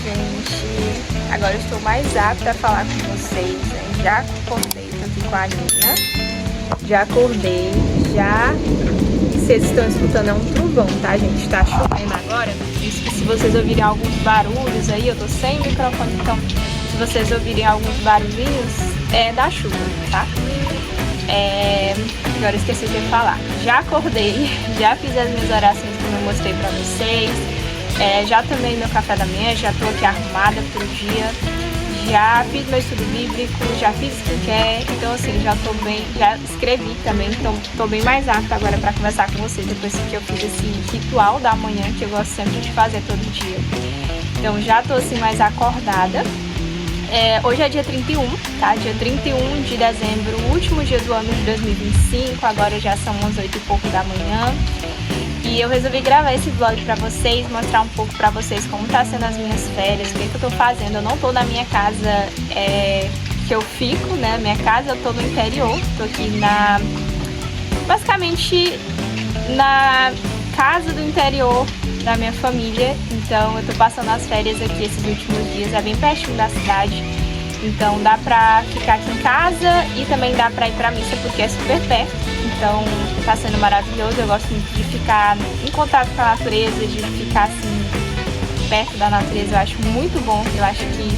gente! Agora eu estou mais apta a falar com vocês, né? Já acordei, tô aqui com a Nina. Já acordei, já... Vocês estão escutando, é um trovão, tá, gente? Tá chovendo agora. Isso que se vocês ouvirem alguns barulhos aí, eu tô sem microfone, então se vocês ouvirem alguns barulhinhos, é da chuva, tá? Agora eu esqueci de falar. Já acordei, já fiz as minhas orações como eu mostrei pra vocês. Já tomei meu café da manhã, já tô aqui arrumada pro dia. Já fiz meu estudo bíblico, já fiz skincare, então assim, já tô bem, já escrevi também, então tô bem mais apta agora pra conversar com vocês depois que eu fiz esse ritual da manhã que eu gosto sempre de fazer todo dia. Então já tô assim mais acordada. Hoje é dia 31, tá? Dia 31 de dezembro, o último dia do ano de 2025, agora já são umas 8 e pouco da manhã. E eu resolvi gravar esse vlog pra vocês, mostrar um pouco pra vocês como tá sendo as minhas férias, o que eu tô fazendo. Eu não tô na minha casa que eu fico, né? Minha casa, eu tô no interior, tô aqui basicamente na casa do interior da minha família. Então eu tô passando as férias aqui esses últimos dias, é bem pertinho da cidade. Então dá pra ficar aqui em casa e também dá pra ir pra missa porque é super perto. Então tá sendo maravilhoso, eu gosto muito de ficar em contato com a natureza, de ficar assim perto da natureza, eu acho muito bom. Eu acho que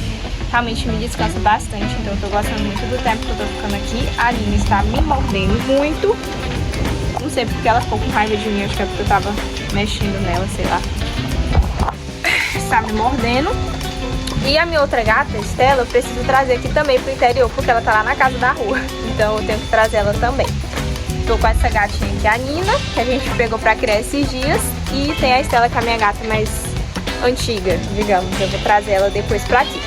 realmente me descansa bastante, então eu tô gostando muito do tempo que eu tô ficando aqui. A Aline está me mordendo muito, não sei porque ela ficou com raiva de mim, acho que é porque eu tava mexendo nela, sei lá. Está me mordendo. E a minha outra gata, Estela, eu preciso trazer aqui também pro interior, porque ela tá lá na casa da rua. Então eu tenho que trazer ela também. Tô com essa gatinha aqui, a Nina, que a gente pegou pra criar esses dias. E tem a Estela, que é a minha gata mais antiga, digamos. Eu vou trazer ela depois pra aqui.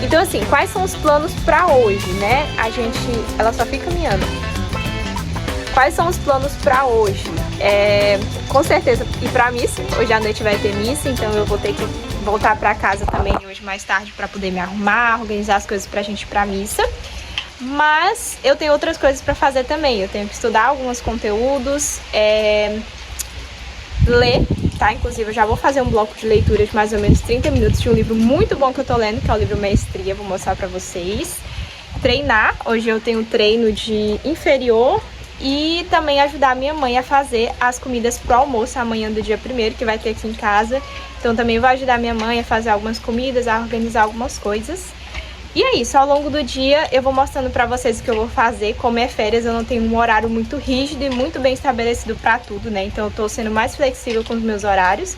Então assim, quais são os planos pra hoje, né? Ela só fica miando. Quais são os planos pra hoje? Com certeza ir pra missa. Hoje à noite vai ter missa, então eu vou ter que voltar pra casa também hoje mais tarde pra poder me arrumar, organizar as coisas pra gente ir pra missa. Mas eu tenho outras coisas pra fazer também. Eu tenho que estudar alguns conteúdos, ler, tá? Inclusive eu já vou fazer um bloco de leitura de mais ou menos 30 minutos de um livro muito bom que eu tô lendo, que é o livro Mestria, vou mostrar pra vocês. Treinar, hoje eu tenho treino de inferior. E também ajudar a minha mãe a fazer as comidas pro almoço amanhã do dia 1º, que vai ter aqui em casa. Então também vou ajudar a minha mãe a fazer algumas comidas, a organizar algumas coisas. E é isso, ao longo do dia eu vou mostrando pra vocês o que eu vou fazer. Como é férias, eu não tenho um horário muito rígido e muito bem estabelecido pra tudo, né? Então eu tô sendo mais flexível com os meus horários.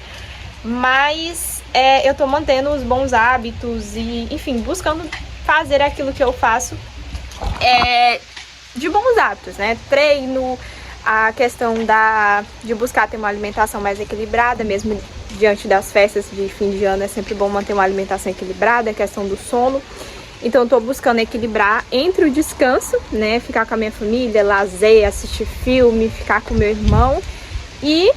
Mas eu tô mantendo os bons hábitos e, enfim, buscando fazer aquilo que eu faço de bons hábitos, né? Treino, a questão de buscar ter uma alimentação mais equilibrada, mesmo diante das festas de fim de ano, é sempre bom manter uma alimentação equilibrada, a questão do sono. Então eu tô buscando equilibrar entre o descanso, né? Ficar com a minha família, lazer, assistir filme, ficar com meu irmão e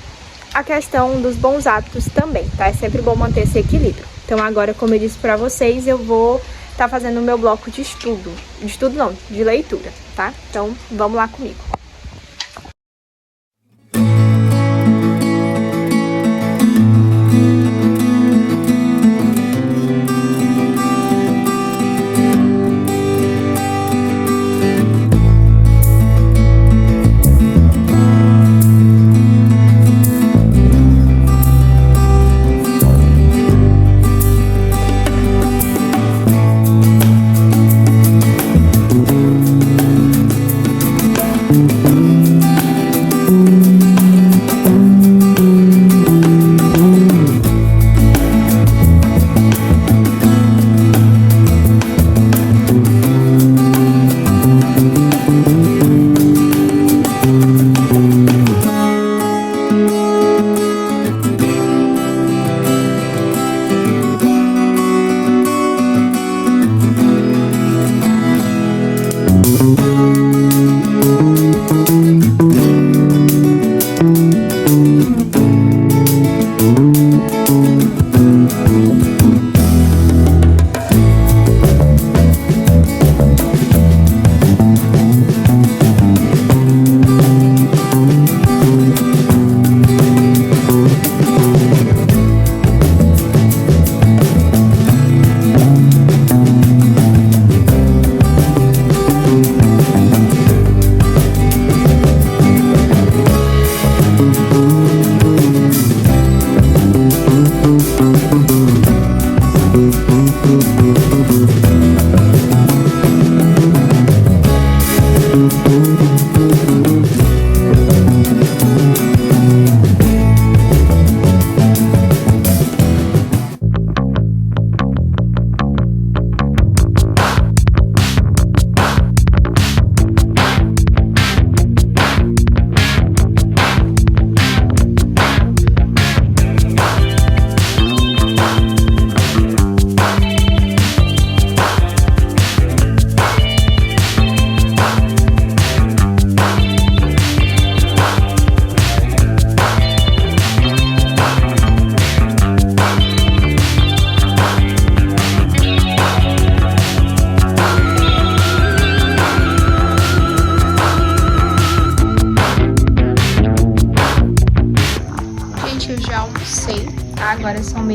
a questão dos bons hábitos também, tá? É sempre bom manter esse equilíbrio. Então agora, como eu disse pra vocês, eu vou tá fazendo o meu bloco de estudo. De estudo não, de leitura, tá? Então, vamos lá comigo.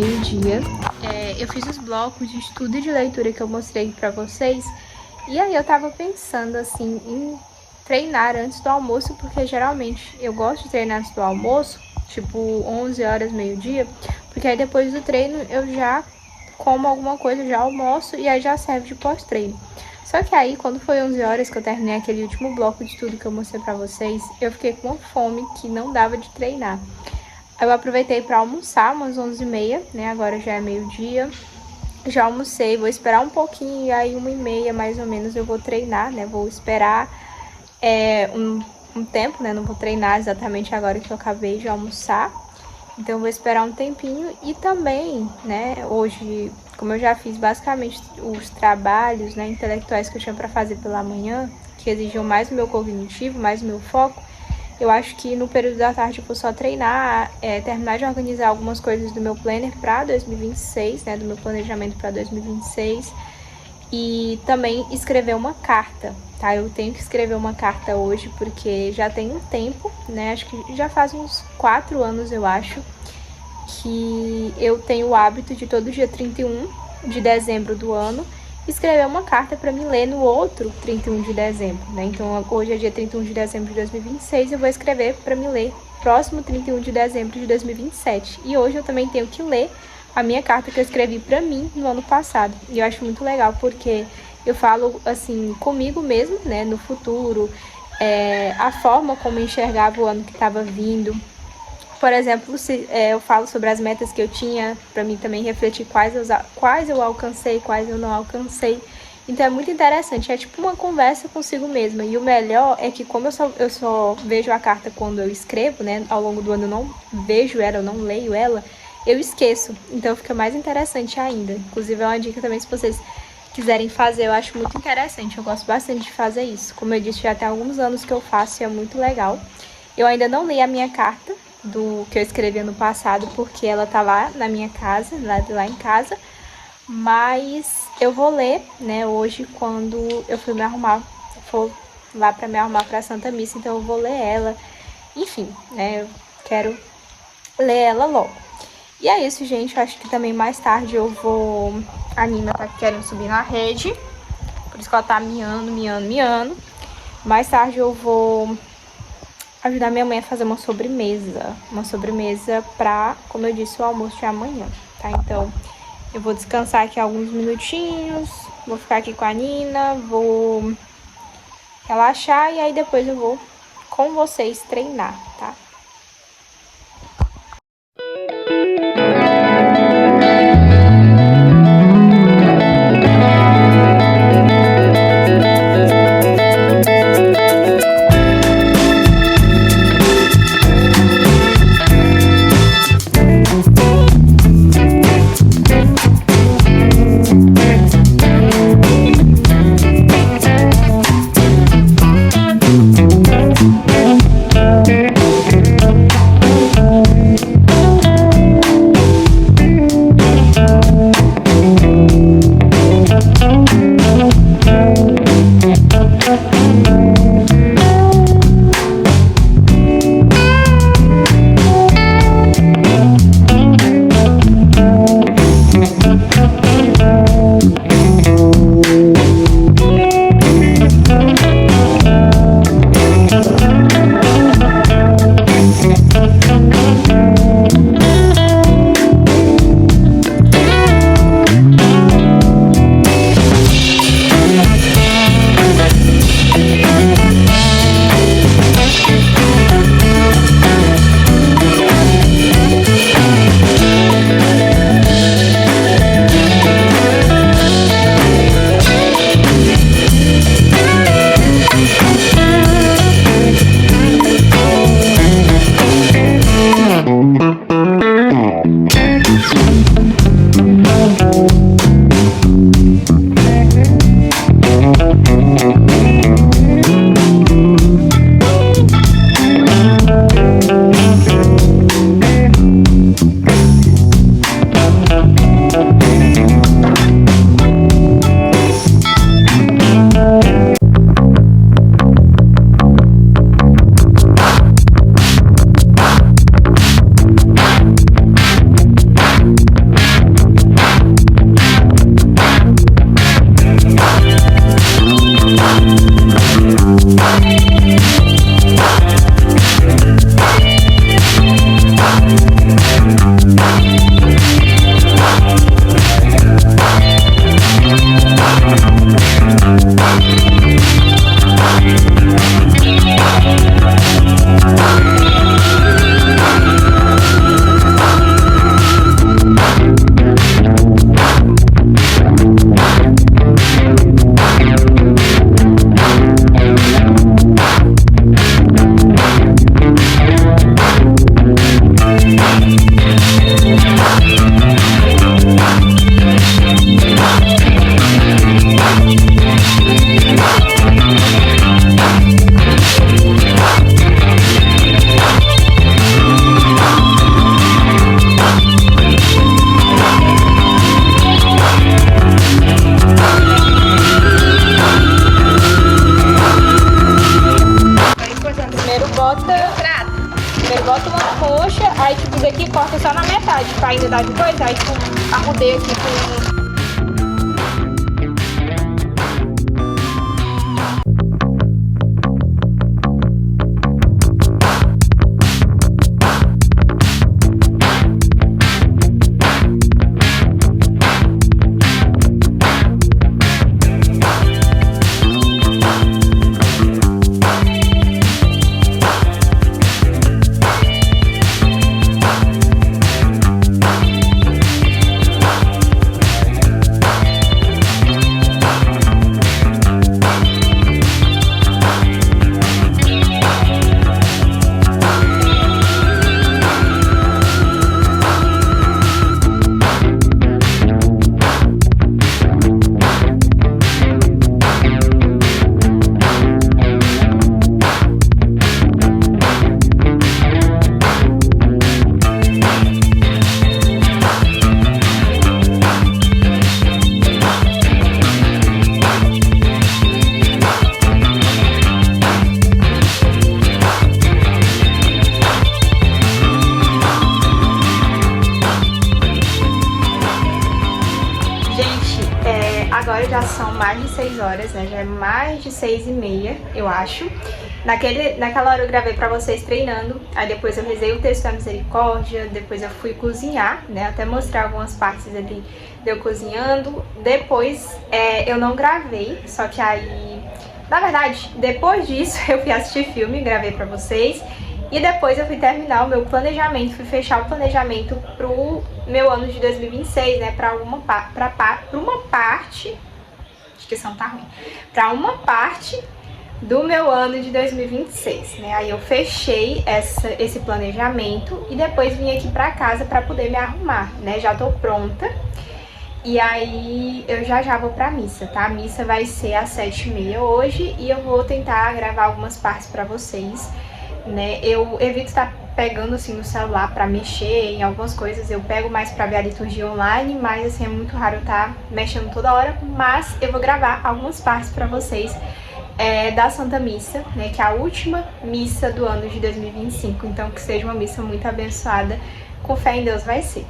meio-dia. Eu fiz os blocos de estudo e de leitura que eu mostrei pra vocês. E aí eu tava pensando, assim, em treinar antes do almoço, porque geralmente eu gosto de treinar antes do almoço, tipo 11 horas, meio-dia, porque aí depois do treino eu já como alguma coisa, já almoço e aí já serve de pós-treino. Só que aí, quando foi 11 horas que eu terminei aquele último bloco de estudo que eu mostrei pra vocês, eu fiquei com uma fome que não dava de treinar. Eu aproveitei para almoçar umas 11h30, né? Agora já é meio-dia. Já almocei, vou esperar um pouquinho e aí 1h30 mais ou menos eu vou treinar, né? Vou esperar um tempo, né? Não vou treinar exatamente agora que eu acabei de almoçar. Então eu vou esperar um tempinho e também, né? Hoje, como eu já fiz basicamente os trabalhos, né, intelectuais que eu tinha para fazer pela manhã, que exigiam mais o meu cognitivo, mais o meu foco, eu acho que no período da tarde eu vou só treinar, terminar de organizar algumas coisas do meu planner para 2026, né, do meu planejamento para 2026, e também escrever uma carta, tá? Eu tenho que escrever uma carta hoje porque já tem um tempo, né, acho que já faz uns 4 anos, eu acho, que eu tenho o hábito de todo dia 31 de dezembro do ano escrever uma carta para me ler no outro 31 de dezembro, né? Então, hoje é dia 31 de dezembro de 2026, eu vou escrever para me ler próximo 31 de dezembro de 2027. E hoje eu também tenho que ler a minha carta que eu escrevi para mim no ano passado. E eu acho muito legal porque eu falo, assim, comigo mesmo, né, no futuro, a forma como eu enxergava o ano que estava vindo. Por exemplo, eu falo sobre as metas que eu tinha, para mim também refletir quais eu alcancei, quais eu não alcancei. Então é muito interessante, é tipo uma conversa consigo mesma. E o melhor é que como eu só vejo a carta quando eu escrevo, né? Ao longo do ano eu não vejo ela, eu não leio ela, eu esqueço. Então fica mais interessante ainda. Inclusive é uma dica também se vocês quiserem fazer, eu acho muito interessante. Eu gosto bastante de fazer isso. Como eu disse, já tem alguns anos que eu faço e é muito legal. Eu ainda não li a minha carta do que eu escrevi ano passado, porque ela tá lá na minha casa, lá em casa, mas eu vou ler, né, hoje quando eu for lá para me arrumar para Santa Missa, então eu vou ler ela, enfim, né, eu quero ler ela logo. E é isso, gente, eu acho que também mais tarde a Nina tá querendo subir na rede, por isso que ela tá miando. Mais tarde eu vou ajudar minha mãe a fazer uma sobremesa pra, como eu disse, o almoço de amanhã, tá? Então, eu vou descansar aqui alguns minutinhos, vou ficar aqui com a Nina, vou relaxar e aí depois eu vou com vocês treinar, tá? saindo da de coisa, aí tipo, arrudei aqui com... Agora já são mais de 6 horas, né? Já é mais de 6h30, eu acho. Naquela hora eu gravei pra vocês treinando, aí depois eu rezei o texto da misericórdia, depois eu fui cozinhar, né? Até mostrar algumas partes ali de eu cozinhando. Depois eu não gravei, só que aí... Na verdade, depois disso eu fui assistir filme, gravei pra vocês. E depois eu fui terminar o meu planejamento, fui fechar o planejamento pro meu ano de 2026, né? Pra uma parte... Acho que esse som tá ruim. Pra uma parte do meu ano de 2026, né? Aí eu fechei esse planejamento e depois vim aqui pra casa pra poder me arrumar, né? Já tô pronta. E aí eu já vou pra missa, tá? A missa vai ser às 7h30 hoje e eu vou tentar gravar algumas partes pra vocês, né? Eu evito estar pegando assim no celular pra mexer em algumas coisas, eu pego mais pra ver a liturgia online, mas assim é muito raro eu estar mexendo toda hora, mas eu vou gravar algumas partes pra vocês da Santa Missa, né? Que é a última missa do ano de 2025, então que seja uma missa muito abençoada, com fé em Deus vai ser.